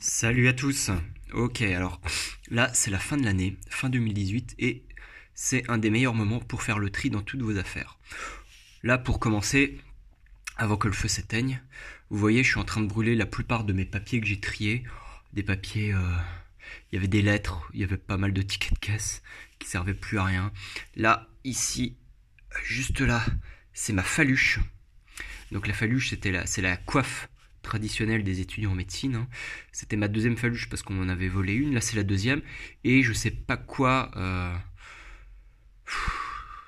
Salut à tous. Ok, alors là c'est la fin de l'année, fin 2018, et c'est un des meilleurs moments pour faire le tri dans toutes vos affaires. Là pour commencer, avant que le feu s'éteigne, vous voyez je suis en train de brûler la plupart de mes papiers que j'ai triés. Des papiers, il y avait des lettres, il y avait pas mal de tickets de caisse qui servaient plus à rien. Là, ici, juste là, c'est ma faluche. Donc la faluche c'est la coiffe traditionnelle des étudiants en médecine, hein. C'était ma deuxième faluche parce qu'on en avait volé une, là c'est la deuxième, et je sais pas quoi,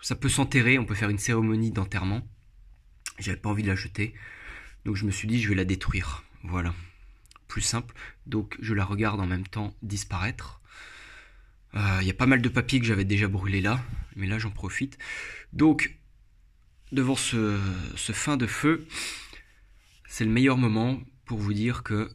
ça peut s'enterrer, on peut faire une cérémonie d'enterrement, j'avais pas envie de la jeter, donc je me suis dit je vais la détruire, voilà, plus simple, donc je la regarde en même temps disparaître. Y a pas mal de papiers que j'avais déjà brûlés là, mais là j'en profite, donc devant ce fin de feu, c'est le meilleur moment pour vous dire que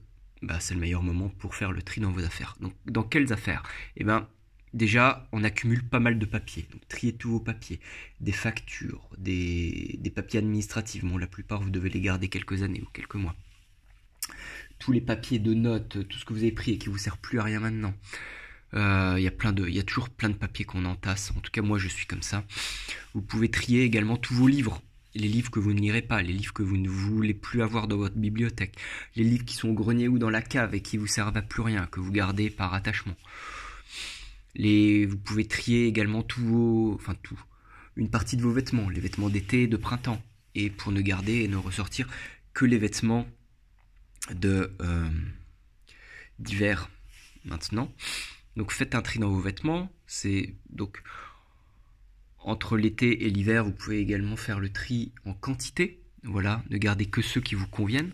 c'est le meilleur moment pour faire le tri dans vos affaires. Donc, dans quelles affaires? Eh bien, déjà, on accumule pas mal de papiers. Donc, triez tous vos papiers. Des factures, des papiers administratifs. Bon, la plupart, vous devez les garder quelques années ou quelques mois. Tous les papiers de notes, tout ce que vous avez pris et qui vous sert plus à rien maintenant. Il y a toujours plein de papiers qu'on entasse. En tout cas, moi, je suis comme ça. Vous pouvez trier également tous vos livres. Les livres que vous ne lirez pas, les livres que vous ne voulez plus avoir dans votre bibliothèque, les livres qui sont au grenier ou dans la cave et qui vous servent à plus rien, que vous gardez par attachement. Vous pouvez trier également une partie de vos vêtements, les vêtements d'été et de printemps, et pour ne garder et ne ressortir que les vêtements d'hiver maintenant. Donc faites un tri dans vos vêtements, entre l'été et l'hiver, vous pouvez également faire le tri en quantité. Voilà, ne gardez que ceux qui vous conviennent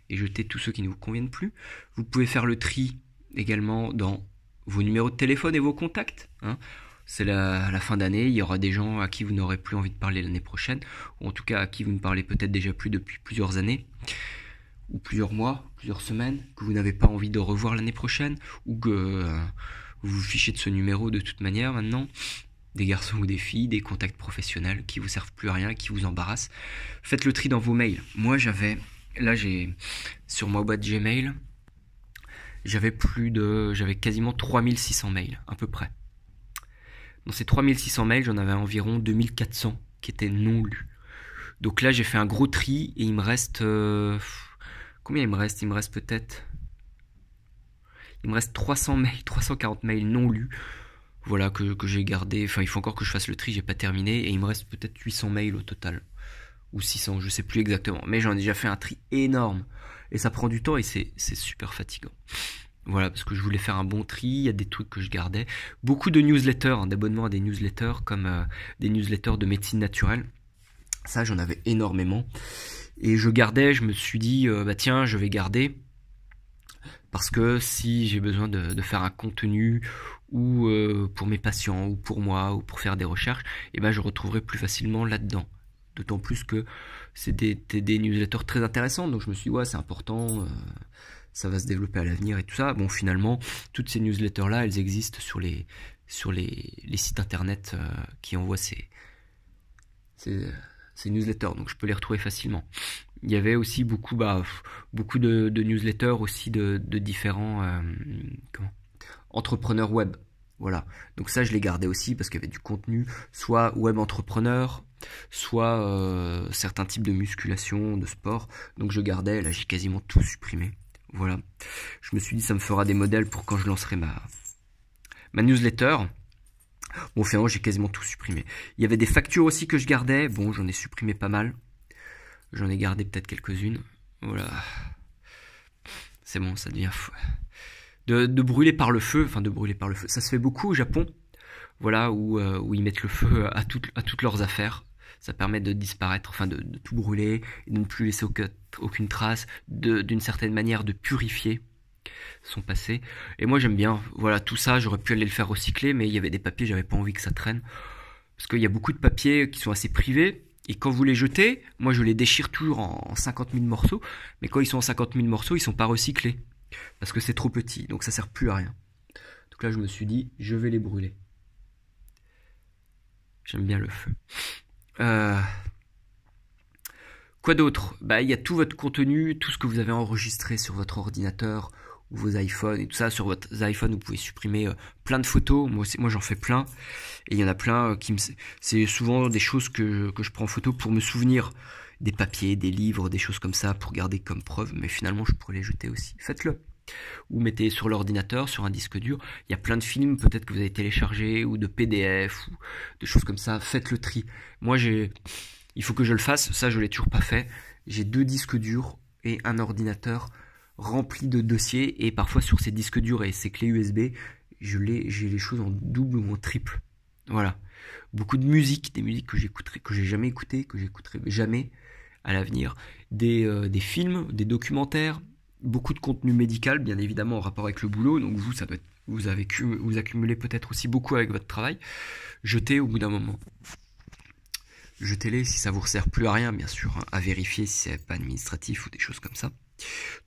et jetez tous ceux qui ne vous conviennent plus. Vous pouvez faire le tri également dans vos numéros de téléphone et vos contacts, hein. C'est la fin d'année, il y aura des gens à qui vous n'aurez plus envie de parler l'année prochaine, ou en tout cas à qui vous ne parlez peut-être déjà plus depuis plusieurs années, ou plusieurs mois, plusieurs semaines, que vous n'avez pas envie de revoir l'année prochaine, ou que vous vous fichez de ce numéro de toute manière maintenant. Des garçons ou des filles, des contacts professionnels qui vous servent plus à rien, qui vous embarrassent. Faites le tri dans vos mails. Moi, sur ma boîte Gmail, j'avais quasiment 3600 mails, à peu près. Dans ces 3600 mails, j'en avais environ 2400 qui étaient non lus. Donc là, j'ai fait un gros tri et il me reste... combien il me reste? Il me reste 300 mails, 340 mails non lus. Voilà, que j'ai gardé, enfin il faut encore que je fasse le tri, j'ai pas terminé, et il me reste peut-être 800 mails au total, ou 600, je sais plus exactement, mais j'en ai déjà fait un tri énorme, et ça prend du temps, et c'est super fatigant. Voilà, parce que je voulais faire un bon tri, il y a des trucs que je gardais, beaucoup de newsletters, d'abonnements à des newsletters, comme des newsletters de médecine naturelle, ça j'en avais énormément, et je me suis dit, tiens, je vais garder, parce que si j'ai besoin de faire un contenu, ou pour mes patients, ou pour moi, ou pour faire des recherches, je retrouverai plus facilement là-dedans. D'autant plus que c'est des newsletters très intéressants, donc je me suis dit, ouais, c'est important, ça va se développer à l'avenir et tout ça. Bon, finalement, toutes ces newsletters-là, elles existent sur les sites internet qui envoient ces newsletters, donc je peux les retrouver facilement. Il y avait aussi beaucoup de newsletters aussi de différents entrepreneurs web. Voilà. Donc ça, je l'ai gardé aussi parce qu'il y avait du contenu, soit web entrepreneur, soit certains types de musculation, de sport. Donc je gardais, là j'ai quasiment tout supprimé. Voilà. Je me suis dit ça me fera des modèles pour quand je lancerai ma newsletter. Bon, finalement, j'ai quasiment tout supprimé. Il y avait des factures aussi que je gardais. Bon, j'en ai supprimé pas mal. J'en ai gardé peut-être quelques-unes. Voilà. C'est bon, ça devient fou. De brûler par le feu, ça se fait beaucoup au Japon, voilà, où ils mettent le feu à toutes leurs affaires. Ça permet de disparaître, de tout brûler, et de ne plus laisser aucune trace, d'une certaine manière de purifier son passé. Et moi j'aime bien, voilà, tout ça, j'aurais pu aller le faire recycler, mais il y avait des papiers, j'avais pas envie que ça traîne. Parce qu'il y a beaucoup de papiers qui sont assez privés, et quand vous les jetez, moi je les déchire toujours en 50 000 morceaux, mais quand ils sont en 50 000 morceaux, ils sont pas recyclés. Parce que c'est trop petit, donc ça sert plus à rien. Donc là je me suis dit, je vais les brûler. J'aime bien le feu. Quoi d'autre? Il y a tout votre contenu, tout ce que vous avez enregistré sur votre ordinateur vos iPhones et tout ça. Sur votre iPhone, vous pouvez supprimer plein de photos. Moi j'en fais plein. Et il y en a plein c'est souvent des choses que je prends en photo pour me souvenir des papiers, des livres, des choses comme ça, pour garder comme preuve. Mais finalement, je pourrais les jeter aussi. Faites-le. Ou mettez sur l'ordinateur, sur un disque dur. Il y a plein de films peut-être que vous avez téléchargés, ou de PDF, ou de choses comme ça. Faites le tri. Moi, il faut que je le fasse. Ça, je l'ai toujours pas fait. J'ai 2 disques durs et un ordinateur rempli de dossiers. Et parfois, sur ces disques durs et ces clés USB, j'ai les choses en double ou en triple. Voilà. Beaucoup de musique, des musiques que j'écouterai, que j'ai jamais écoutées, que j'écouterai jamais à l'avenir. Des films, des documentaires. Beaucoup de contenu médical, bien évidemment, en rapport avec le boulot. Donc vous, ça doit être, vous accumulez peut-être aussi beaucoup avec votre travail. Jetez au bout d'un moment. Jetez-les si ça vous sert plus à rien, bien sûr, hein, à vérifier si c'est pas administratif ou des choses comme ça.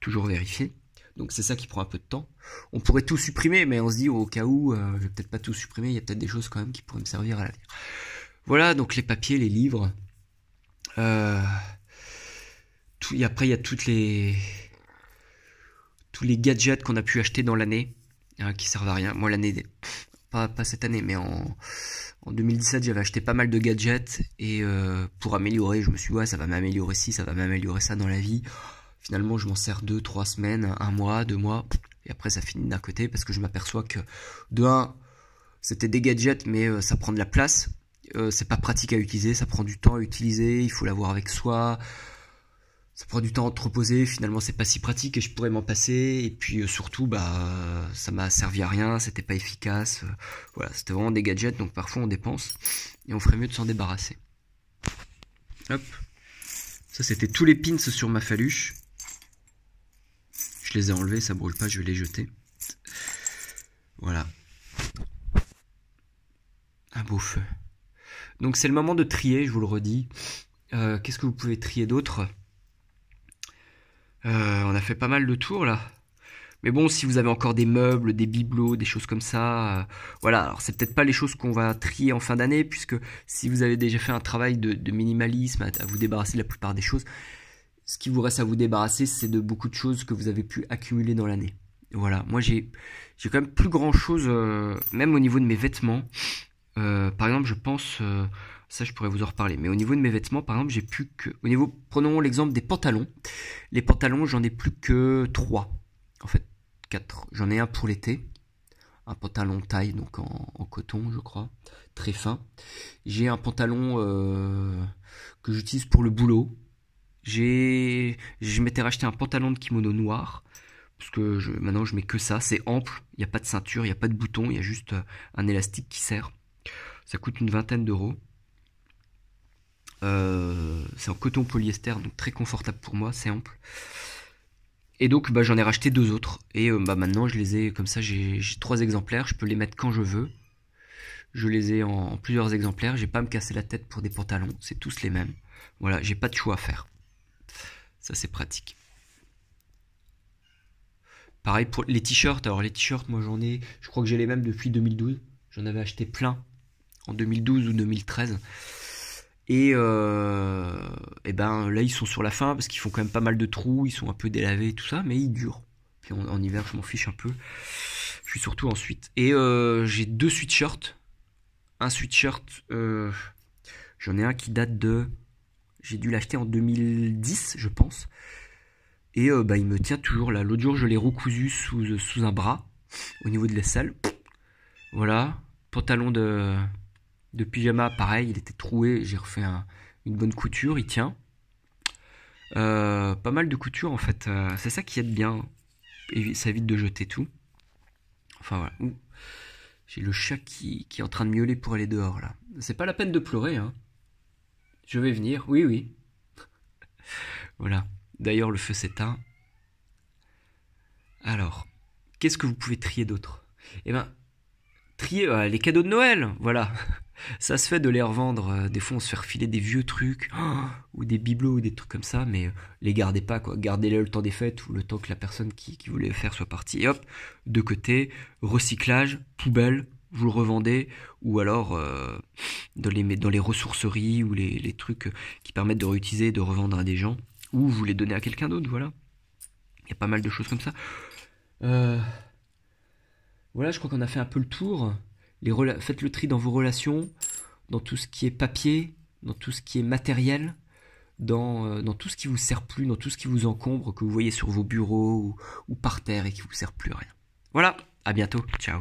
Toujours vérifier. Donc c'est ça qui prend un peu de temps. On pourrait tout supprimer, mais on se dit au cas où, je vais peut-être pas tout supprimer, il y a peut-être des choses quand même qui pourraient me servir à l'avenir. Voilà, donc les papiers, les livres. Après, il y a tous les gadgets qu'on a pu acheter dans l'année, hein, qui servent à rien. Moi, l'année, pas cette année, mais en 2017, j'avais acheté pas mal de gadgets, et pour améliorer, je me suis dit, ouais, ça va m'améliorer ci, ça va m'améliorer ça dans la vie. Finalement, je m'en sers 2-3 semaines, 1 mois, 2 mois, et après, ça finit d'un côté, parce que je m'aperçois que, de 1, c'était des gadgets, mais ça prend de la place. C'est pas pratique à utiliser, ça prend du temps à utiliser, il faut l'avoir avec soi. Ça prend du temps à entreposer, finalement c'est pas si pratique et je pourrais m'en passer. Et puis surtout, ça m'a servi à rien, c'était pas efficace. Voilà, c'était vraiment des gadgets, donc parfois on dépense et on ferait mieux de s'en débarrasser. Hop, ça c'était tous les pins sur ma faluche. Je les ai enlevés, ça brûle pas, je vais les jeter. Voilà. Un beau feu. Donc c'est le moment de trier, je vous le redis. Qu'est-ce que vous pouvez trier d'autre ? On a fait pas mal de tours là. Mais bon, si vous avez encore des meubles, des bibelots, des choses comme ça, voilà. Alors c'est peut-être pas les choses qu'on va trier en fin d'année, puisque si vous avez déjà fait un travail de minimalisme, à vous débarrasser de la plupart des choses, ce qui vous reste à vous débarrasser, c'est de beaucoup de choses que vous avez pu accumuler dans l'année. Voilà. Moi j'ai quand même plus grand chose, même au niveau de mes vêtements. Par exemple, je pense, ça je pourrais vous en reparler, mais au niveau de mes vêtements, par exemple, j'ai plus que, prenons l'exemple des pantalons. Les pantalons, j'en ai plus que 3, en fait 4. J'en ai un pour l'été, un pantalon taille, donc en coton, je crois, très fin. J'ai un pantalon que j'utilise pour le boulot. Je m'étais racheté un pantalon de kimono noir, parce que maintenant je mets que ça, c'est ample, il n'y a pas de ceinture, il n'y a pas de bouton, il y a juste un élastique qui sert. Ça coûte une vingtaine d'euros. C'est en coton polyester, donc très confortable pour moi, c'est ample. Et donc j'en ai racheté 2 autres. Et maintenant je les ai comme ça, j'ai 3 exemplaires, je peux les mettre quand je veux. Je les ai en plusieurs exemplaires, j'ai pas à me casser la tête pour des pantalons, c'est tous les mêmes. Voilà, j'ai pas de choix à faire. Ça c'est pratique. Pareil pour les t-shirts. Alors les t-shirts, moi je crois que j'ai les mêmes depuis 2012. J'en avais acheté plein en 2012 ou 2013. Et là ils sont sur la fin parce qu'ils font quand même pas mal de trous, ils sont un peu délavés et tout ça, mais ils durent. Puis en hiver je m'en fiche un peu. Je suis surtout ensuite. Et j'ai 2 sweatshirts. Un sweatshirt, j'en ai un qui date de... J'ai dû l'acheter en 2010 je pense. Et il me tient toujours là. L'autre jour je l'ai recousu sous un bras, au niveau de l'aisselle. Voilà. Pantalon de pyjama, pareil, il était troué, j'ai refait une bonne couture, il tient. Pas mal de couture en fait, c'est ça qui aide bien, et ça évite de jeter tout. Enfin voilà. Ouh. J'ai le chat qui est en train de miauler pour aller dehors là. C'est pas la peine de pleurer, hein. Je vais venir, oui. Voilà. D'ailleurs le feu s'éteint. Alors, qu'est-ce que vous pouvez trier d'autre ? Eh ben, trier les cadeaux de Noël, voilà. Ça se fait de les revendre. Des fois, on se fait refiler des vieux trucs, ou des bibelots, ou des trucs comme ça, mais les gardez pas, quoi. Gardez-les le temps des fêtes, ou le temps que la personne qui voulait le faire soit partie. Et hop, de côté, recyclage, poubelle, vous le revendez, ou alors dans les ressourceries, ou les trucs qui permettent de réutiliser, de revendre à des gens, ou vous les donnez à quelqu'un d'autre, voilà. Il y a pas mal de choses comme ça. Euh, voilà, je crois qu'on a fait un peu le tour. Faites le tri dans vos relations, dans tout ce qui est papier, dans tout ce qui est matériel, dans tout ce qui vous sert plus, dans tout ce qui vous encombre, que vous voyez sur vos bureaux ou par terre et qui vous sert plus à rien. Voilà, à bientôt, ciao.